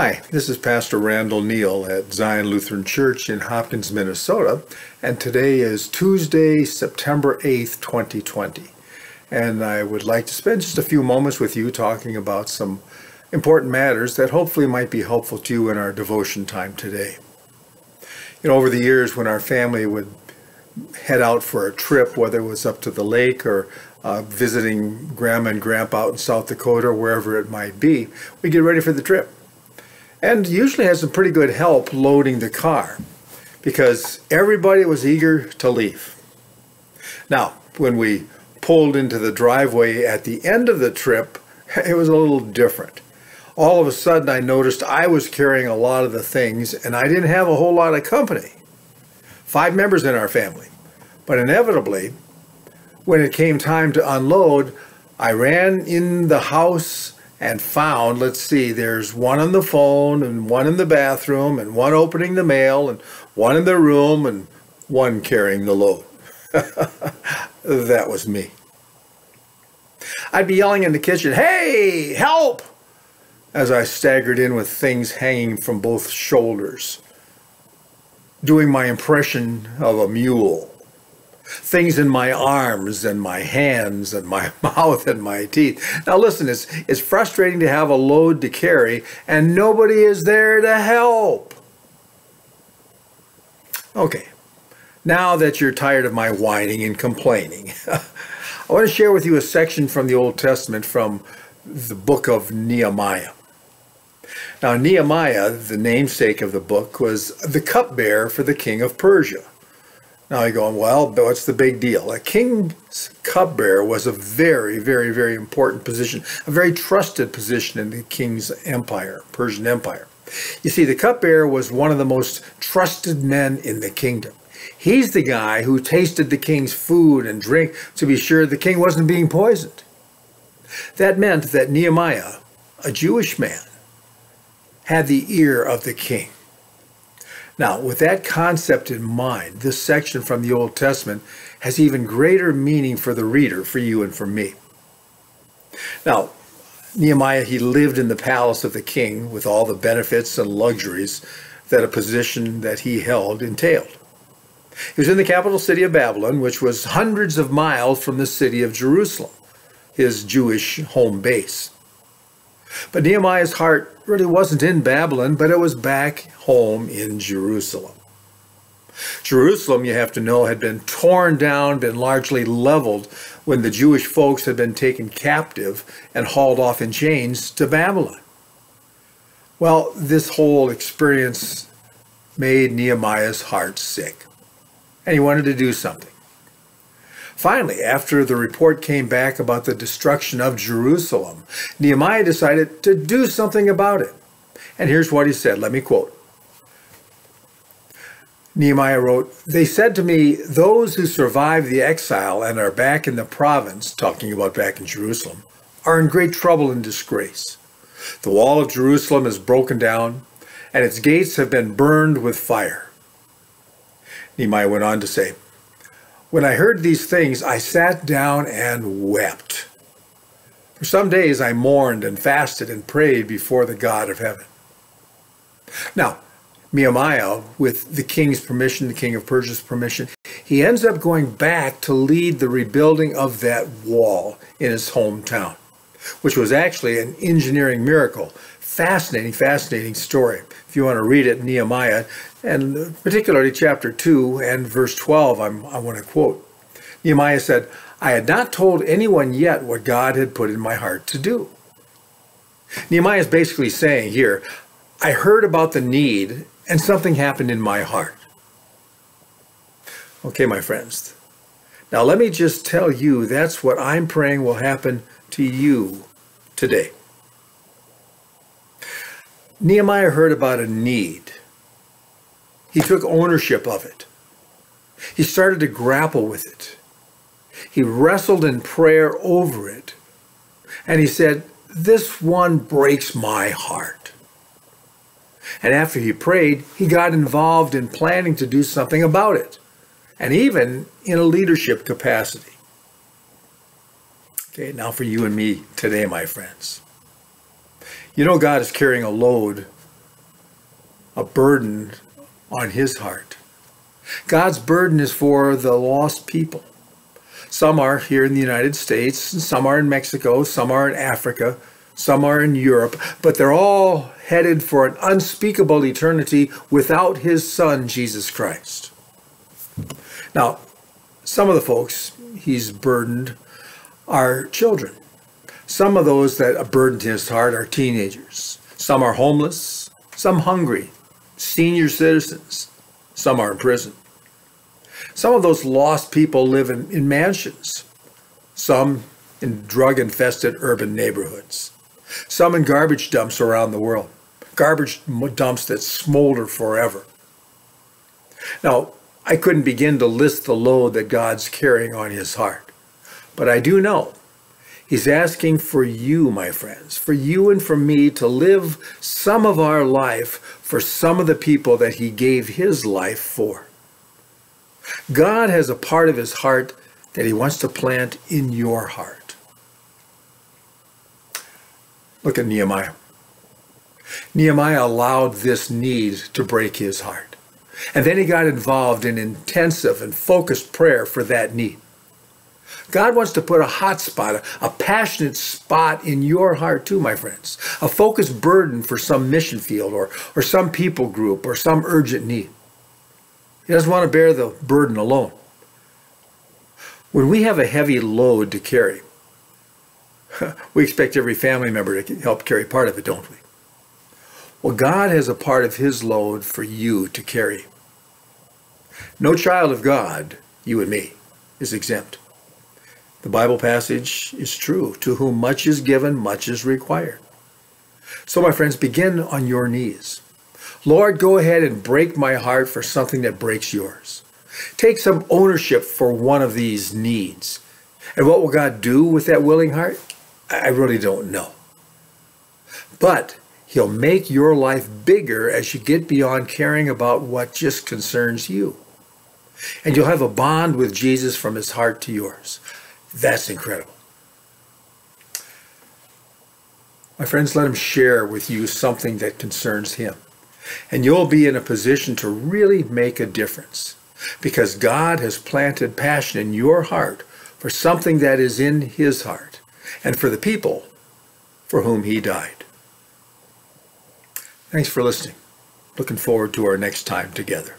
Hi, this is Pastor Randall Neal at Zion Lutheran Church in Hopkins, Minnesota, and today is Tuesday, September 8th, 2020. And I would like to spend just a few moments with you talking about some important matters that hopefully might be helpful to you in our devotion time today. You know, over the years when our family would head out for a trip, whether it was up to the lake or visiting Grandma and Grandpa out in South Dakota or wherever it might be, we'd get ready for the trip. And usually had some pretty good help loading the car because everybody was eager to leave. Now, when we pulled into the driveway at the end of the trip, it was a little different. All of a sudden, I noticed I was carrying a lot of the things and I didn't have a whole lot of company. 5 members in our family. But inevitably, when it came time to unload, I ran in the house and found, let's see, there's one on the phone and one in the bathroom and one opening the mail and one in the room and one carrying the load. That was me. I'd be yelling in the kitchen, "Hey, help!" as I staggered in with things hanging from both shoulders, doing my impression of a mule. Things in my arms and my hands and my mouth and my teeth. Now listen, it's frustrating to have a load to carry and nobody is there to help. Okay, now that you're tired of my whining and complaining, I want to share with you a section from the Old Testament from the book of Nehemiah. Now Nehemiah, the namesake of the book, was the cupbearer for the king of Persia. Now you're going, well, what's the big deal? A king's cupbearer was a very, very, very important position, a very trusted position in the king's empire, Persian Empire. You see, the cupbearer was one of the most trusted men in the kingdom. He's the guy who tasted the king's food and drink to be sure the king wasn't being poisoned. That meant that Nehemiah, a Jewish man, had the ear of the king. Now, with that concept in mind, this section from the Old Testament has even greater meaning for the reader, for you and for me. Now, Nehemiah, he lived in the palace of the king with all the benefits and luxuries that a position that he held entailed. He was in the capital city of Babylon, which was hundreds of miles from the city of Jerusalem, his Jewish home base. But Nehemiah's heart really wasn't in Babylon, but it was back home in Jerusalem. Jerusalem, you have to know, had been torn down, been largely leveled when the Jewish folks had been taken captive and hauled off in chains to Babylon. Well, this whole experience made Nehemiah's heart sick, and he wanted to do something. Finally, after the report came back about the destruction of Jerusalem, Nehemiah decided to do something about it. And here's what he said. Let me quote. Nehemiah wrote, "They said to me, those who survived the exile and are back in the province," talking about back in Jerusalem, "are in great trouble and disgrace. The wall of Jerusalem is broken down, and its gates have been burned with fire." Nehemiah went on to say, "When I heard these things, I sat down and wept. For some days I mourned and fasted and prayed before the God of heaven." Now, Nehemiah, with the king's permission, the king of Persia's permission, he ends up going back to lead the rebuilding of that wall in his hometown, which was actually an engineering miracle. Fascinating, fascinating story. If you want to read it, Nehemiah, and particularly chapter 2 and verse 12, I want to quote. Nehemiah said, "I had not told anyone yet what God had put in my heart to do." Nehemiah is basically saying here, I heard about the need and something happened in my heart. Okay, my friends. Now let me just tell you, that's what I'm praying will happen to you today. Nehemiah heard about a need. He took ownership of it. He started to grapple with it. He wrestled in prayer over it. And he said, "This one breaks my heart." And after he prayed, he got involved in planning to do something about it, and even in a leadership capacity. Okay, now for you and me today, my friends. You know God is carrying a load a burden on his heart. God's burden is for the lost people. Some are here in the United States, some are in Mexico, some are in Africa, some are in Europe, but they're all headed for an unspeakable eternity without his Son, Jesus Christ. Now, some of the folks he's burdened are children. Some of those that are burdened his heart are teenagers. Some are homeless, some hungry, senior citizens, some are in prison. Some of those lost people live in mansions, some in drug-infested urban neighborhoods, some in garbage dumps around the world, garbage dumps that smolder forever. Now, I couldn't begin to list the load that God's carrying on his heart, but I do know he's asking for you, my friends, for you and for me to live some of our life for some of the people that he gave his life for. God has a part of his heart that he wants to plant in your heart. Look at Nehemiah. Nehemiah allowed this need to break his heart. And then he got involved in intensive and focused prayer for that need. God wants to put a hot spot, a passionate spot in your heart too, my friends. A focused burden for some mission field or some people group or some urgent need. He doesn't want to bear the burden alone. When we have a heavy load to carry, we expect every family member to help carry part of it, don't we? Well, God has a part of his load for you to carry. No child of God, you and me, is exempt. The Bible passage is true. To whom much is given, much is required. So, my friends, begin on your knees. Lord, go ahead and break my heart for something that breaks yours. Take some ownership for one of these needs. And what will God do with that willing heart? I really don't know. But he'll make your life bigger as you get beyond caring about what just concerns you. And you'll have a bond with Jesus from his heart to yours. That's incredible. My friends, let him share with you something that concerns him. And you'll be in a position to really make a difference because God has planted passion in your heart for something that is in his heart and for the people for whom he died. Thanks for listening. Looking forward to our next time together.